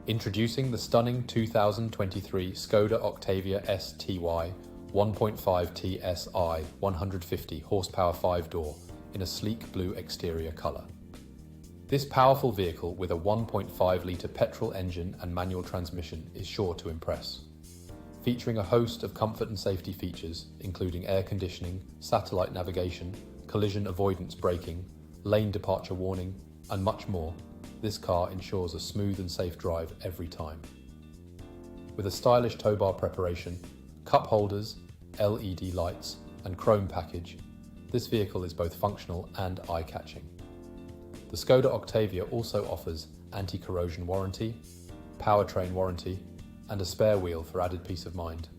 Introducing the stunning 2023 Skoda Octavia STY 1.5tsi 150 horsepower 5-door in a sleek blue exterior colour. This powerful vehicle with a 1.5-litre petrol engine and manual transmission is sure to impress. Featuring a host of comfort and safety features, including air conditioning, satellite navigation, collision avoidance braking, lane departure warning, and much more, this car ensures a smooth and safe drive every time. With a stylish Towbar Preparation, cup holders, LED lights, and chrome package, this vehicle is both functional and eye-catching. The Skoda Octavia also offers Anti-Corrosion Warranty, Powertrain Warranty, and a spare wheel for added peace of mind.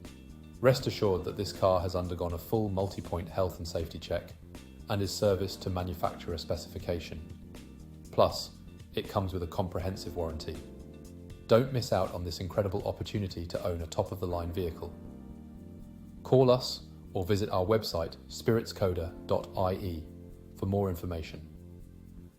Rest assured that this car has undergone a full multi-point health and safety check and is serviced to manufacturer specification. Plus, it comes with a comprehensive warranty. Don't miss out on this incredible opportunity to own a top-of-the-line vehicle. Call us or visit our website spiritskoda.ie for more information.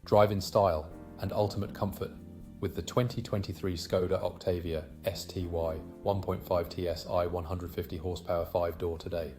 Drive in style and ultimate comfort with the 2023 Skoda Octavia STY 1.5tsi 150 horsepower 5-door today.